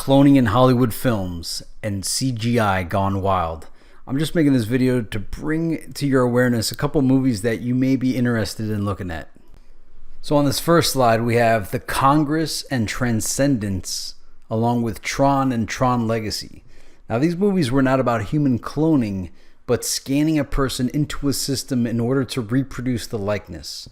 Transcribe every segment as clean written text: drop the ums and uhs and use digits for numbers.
Cloning in Hollywood films and CGI gone wild. I'm just making this video to bring to your awareness a couple movies that you may be interested in looking at. So on this first slide, we have The Congress and Transcendence, along with Tron and Tron Legacy. Now, these movies were not about human cloning, but scanning a person into a system in order to reproduce the likeness.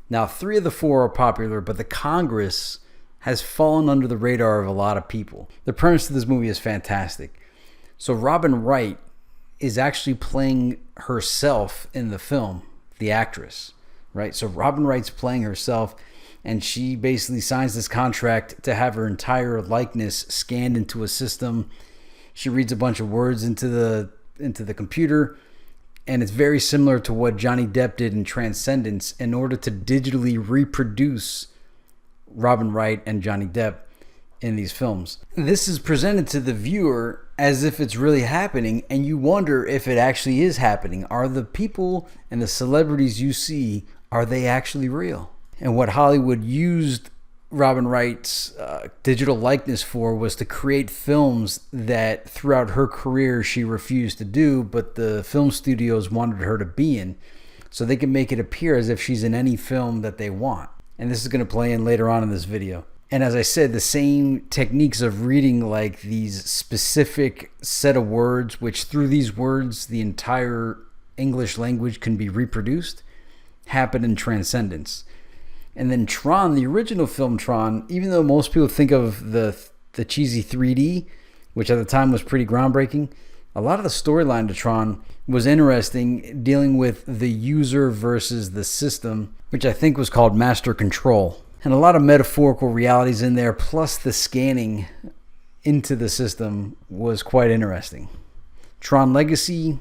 Now, 3 of the 4 are popular, but The Congress has fallen under the radar of a lot of people. The premise of this movie is fantastic. So Robin Wright is actually playing herself in the film, the actress, right? So Robin Wright's playing herself, and she basically signs this contract to have her entire likeness scanned into a system. She reads a bunch of words into the computer, and it's very similar to what Johnny Depp did in Transcendence in order to digitally reproduce Robin Wright and Johnny Depp in these films. This is presented to the viewer as if it's really happening, and you wonder if it actually is happening. Are the people and the celebrities you see, are they actually real? And what Hollywood used Robin Wright's digital likeness for was to create films that throughout her career she refused to do, but the film studios wanted her to be in, so they can make it appear as if she's in any film that they want. And this is going to play in later on in this video. And as I said, the same techniques of reading like these specific set of words, which through these words the entire English language can be reproduced, happen in Transcendence. And then Tron, the original film Tron, even though most people think of the cheesy 3D, which at the time was pretty groundbreaking, a lot of the storyline to Tron was interesting, dealing with the user versus the system, which I think was called Master Control. And a lot of metaphorical realities in there, plus the scanning into the system was quite interesting. Tron Legacy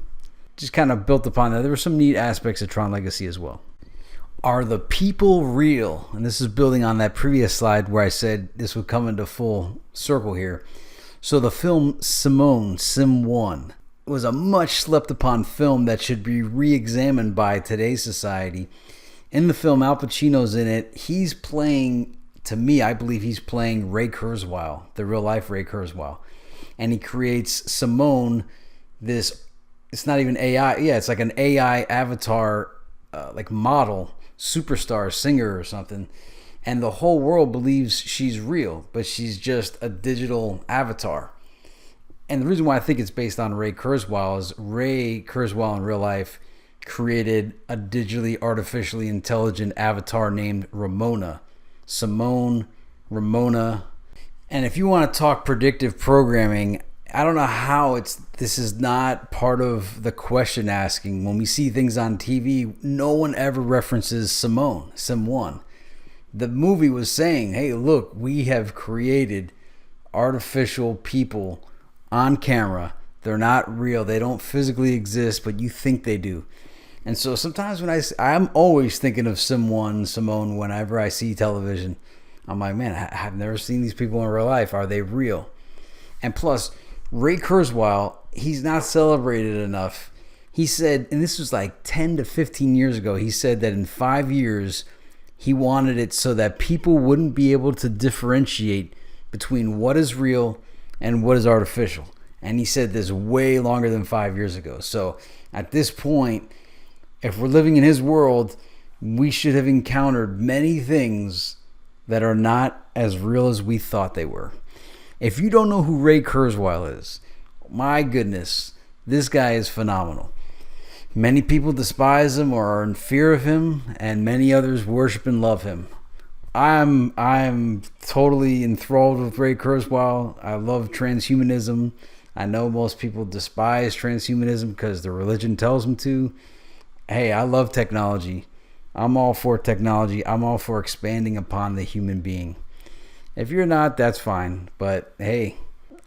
just kind of built upon that. There were some neat aspects of Tron Legacy as well. Are the people real? And this is building on that previous slide where I said this would come into full circle here. So the film Simone, Sim 1, was a much slept upon film that should be re-examined by today's society. In the film, Al Pacino's in it. He's playing, to me, I believe he's playing Ray Kurzweil, the real life Ray Kurzweil. And he creates Simone, this, it's not even AI, yeah, it's like an AI avatar, like model, superstar, singer or something. And the whole world believes she's real, but she's just a digital avatar. And the reason why I think it's based on Ray Kurzweil is Ray Kurzweil in real life created a digitally artificially intelligent avatar named Ramona. Simone, Ramona. And if you want to talk predictive programming, I don't know how this is not part of the question asking. When we see things on TV, no one ever references Simone, Sim 1. The movie was saying, hey, look, we have created artificial people on camera. They're not real. They don't physically exist, but you think they do. And so sometimes when I'm always thinking of Sim 1, Simone, whenever I see television. I'm like, man, I've never seen these people in real life. Are they real? And plus, Ray Kurzweil, he's not celebrated enough. He said, and this was like 10 to 15 years ago, he said that in 5 years, he wanted it so that people wouldn't be able to differentiate between what is real and what is artificial. And he said this way longer than 5 years ago. So at this point, if we're living in his world, we should have encountered many things that are not as real as we thought they were. If you don't know who Ray Kurzweil is, my goodness, this guy is phenomenal. Many people despise him or are in fear of him, and many others worship and love him. I'm totally enthralled with Ray Kurzweil. I love transhumanism. I know most people despise transhumanism because the religion tells them to. Hey, I love technology. I'm all for technology. I'm all for expanding upon the human being. If you're not, that's fine. But hey,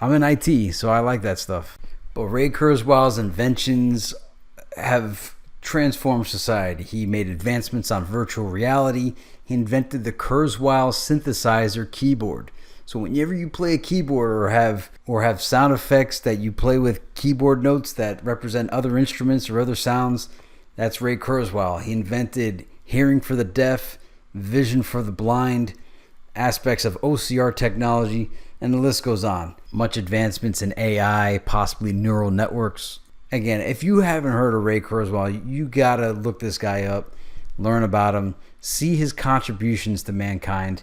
I'm in IT, so I like that stuff. But Ray Kurzweil's inventions have transformed society. He made advancements on virtual reality. He invented the Kurzweil synthesizer keyboard. So whenever you play a keyboard or have sound effects that you play with keyboard notes that represent other instruments or other sounds, that's Ray Kurzweil. He invented hearing for the deaf, vision for the blind, aspects of OCR technology, and the list goes on. Much advancements in AI, possibly neural networks. Again, if you haven't heard of Ray Kurzweil, you gotta look this guy up, learn about him, see his contributions to mankind.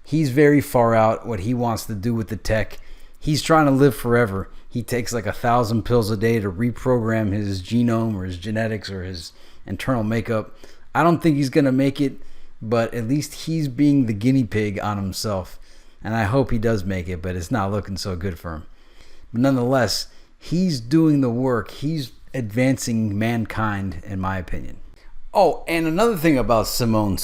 He's very far out what he wants to do with the tech. He's trying to live forever. He takes like 1,000 pills a day to reprogram his genome or his genetics or his internal makeup. I don't think he's gonna make it, but at least he's being the guinea pig on himself. And I hope he does make it, but it's not looking so good for him. But nonetheless, he's doing the work. He's advancing mankind, in my opinion. Oh, and another thing about Simone,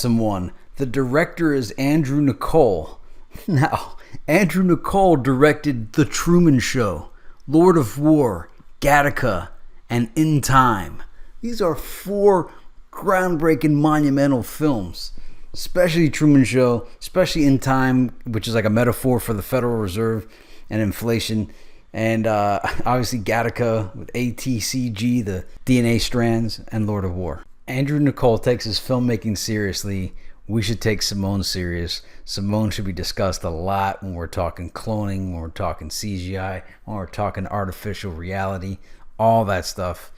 the director is Andrew Nicole. Now, Andrew Nicole directed The Truman Show, Lord of War, Gattaca, and In Time. These are 4 groundbreaking, monumental films. Especially Truman Show, especially In Time, which is like a metaphor for the Federal Reserve and inflation. And obviously Gattaca with ATCG, the DNA strands, and Lord of War. Andrew Nicole takes his filmmaking seriously. We should take Simone serious. Simone should be discussed a lot when we're talking cloning, when we're talking CGI, when we're talking artificial reality, all that stuff.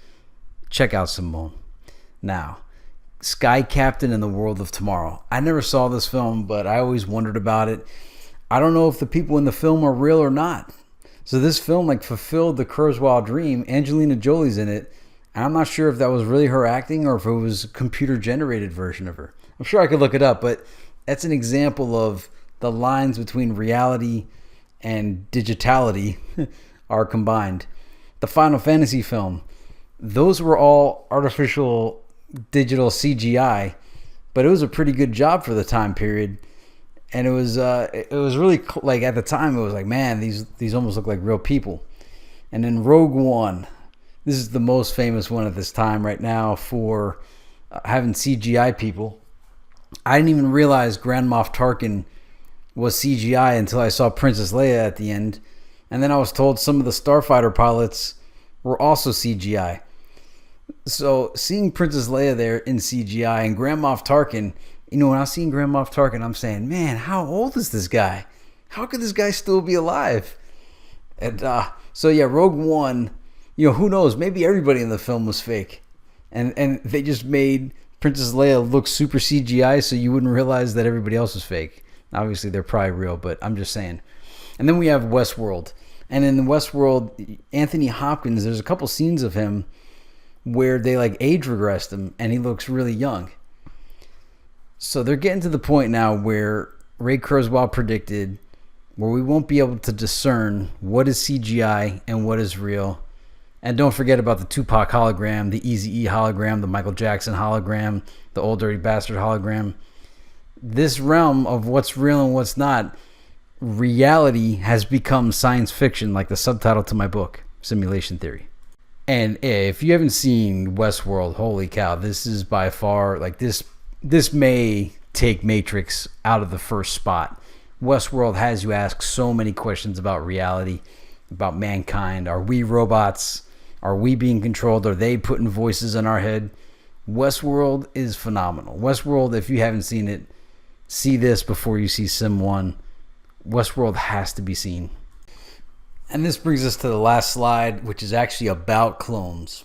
Check out Simone. Now, Sky Captain in the World of Tomorrow. I never saw this film, but I always wondered about it. I don't know if the people in the film are real or not. So this film like fulfilled the Kurzweil dream. Angelina Jolie's in it. And I'm not sure if that was really her acting or if it was a computer generated version of her. I'm sure I could look it up, but that's an example of the lines between reality and digitality are combined. The Final Fantasy film, those were all artificial digital CGI, but it was a pretty good job for the time period. And it was really like at the time it was like, man, these almost look like real people. And then Rogue One, this is the most famous one at this time right now for having CGI people. I didn't even realize Grand Moff Tarkin was CGI until I saw Princess Leia at the end, and then I was told some of the starfighter pilots were also CGI. So seeing Princess Leia there in CGI and Grand Moff Tarkin, you know, when I was seeing Grand Moff Tarkin, I'm saying, man, how old is this guy? How could this guy still be alive? And so yeah, Rogue One, you know, who knows? Maybe everybody in the film was fake, and they just made Princess Leia look super CGI so you wouldn't realize that everybody else was fake. Obviously, they're probably real, but I'm just saying. And then we have Westworld, and in Westworld, Anthony Hopkins, there's a couple scenes of him where they like age regressed him and he looks really young. So they're getting to the point now where Ray Kurzweil predicted where we won't be able to discern what is CGI and what is real. And don't forget about the Tupac hologram, the Eazy-E hologram, the Michael Jackson hologram, the Old Dirty Bastard hologram. This realm of what's real and what's not, reality has become science fiction, like the subtitle to my book, Simulation Theory. And if you haven't seen Westworld, holy cow, this is by far, like this may take Matrix out of the first spot. Westworld has you ask so many questions about reality, about mankind. Are we robots? Are we being controlled? Are they putting voices in our head? Westworld is phenomenal. Westworld, if you haven't seen it, see this before you see Sim 1. Westworld has to be seen. And this brings us to the last slide, which is actually about clones.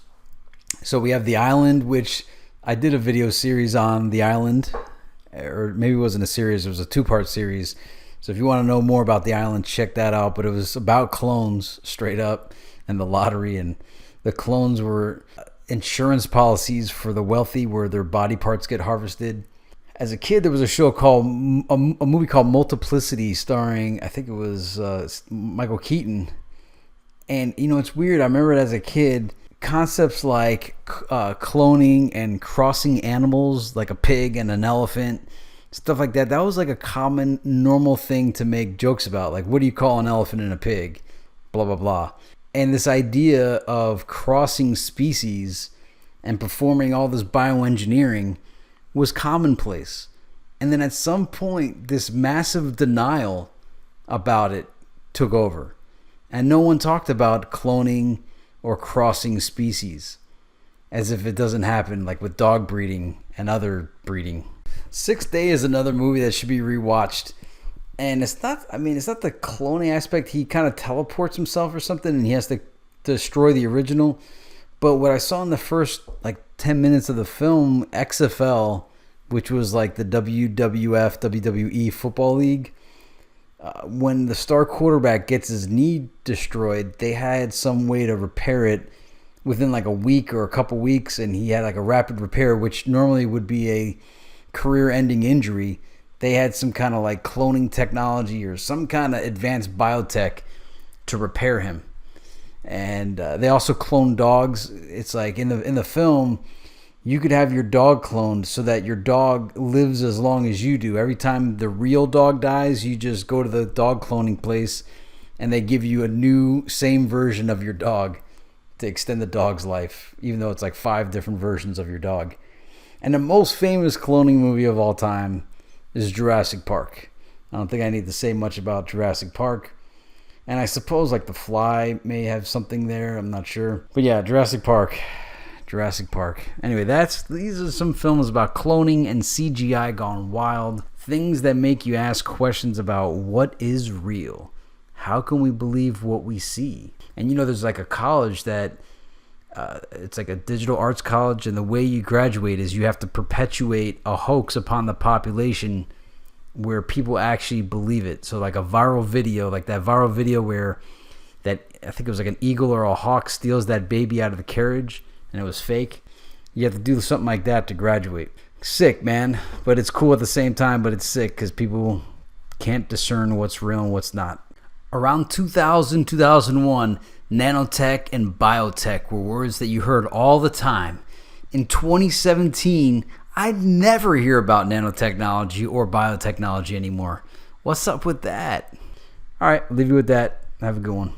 So we have The Island, which I did a video series on The Island, or maybe it wasn't a series, it was a 2-part series. So if you want to know more about The Island, check that out. But it was about clones straight up and the lottery, and the clones were insurance policies for the wealthy where their body parts get harvested. As a kid, there was a show called, a movie called Multiplicity starring, I think it was Michael Keaton. And, you know, it's weird. I remember it as a kid, concepts like cloning and crossing animals, like a pig and an elephant, stuff like that. That was like a common, normal thing to make jokes about. Like, what do you call an elephant and a pig? Blah, blah, blah. And this idea of crossing species and performing all this bioengineering was commonplace. And then at some point, this massive denial about it took over. And no one talked about cloning or crossing species, as if it doesn't happen, like with dog breeding and other breeding. 6th Day is another movie that should be rewatched. And it's not, I mean, it's not the cloning aspect. He kind of teleports himself or something, and he has to destroy the original. But what I saw in the first like 10 minutes of the film, XFL, which was like the WWF, WWE Football League, when the star quarterback gets his knee destroyed, they had some way to repair it within like a week or a couple weeks, and he had like a rapid repair, which normally would be a career-ending injury. They had some kind of like cloning technology or some kind of advanced biotech to repair him. And they also clone dogs. It's like in the film, you could have your dog cloned so that your dog lives as long as you do. Every time the real dog dies, you just go to the dog cloning place and they give you a new same version of your dog to extend the dog's life, even though it's like 5 different versions of your dog. And the most famous cloning movie of all time is Jurassic Park. I don't think I need to say much about Jurassic Park. And I suppose like The Fly may have something there. I'm not sure. But yeah, Jurassic Park. Anyway, these are some films about cloning and CGI gone wild. Things that make you ask questions about what is real. How can we believe what we see? And you know, there's like a college that it's like a digital arts college, and the way you graduate is you have to perpetuate a hoax upon the population where people actually believe it. So like a viral video, like that viral video where that, I think it was like an eagle or a hawk steals that baby out of the carriage and it was fake. You have to do something like that to graduate. Sick, man. But it's cool at the same time, but it's sick because people can't discern what's real and what's not. Around 2000, 2001, nanotech and biotech were words that you heard all the time. In 2017, I'd never hear about nanotechnology or biotechnology anymore. What's up with that? All right, I'll leave you with that. Have a good one.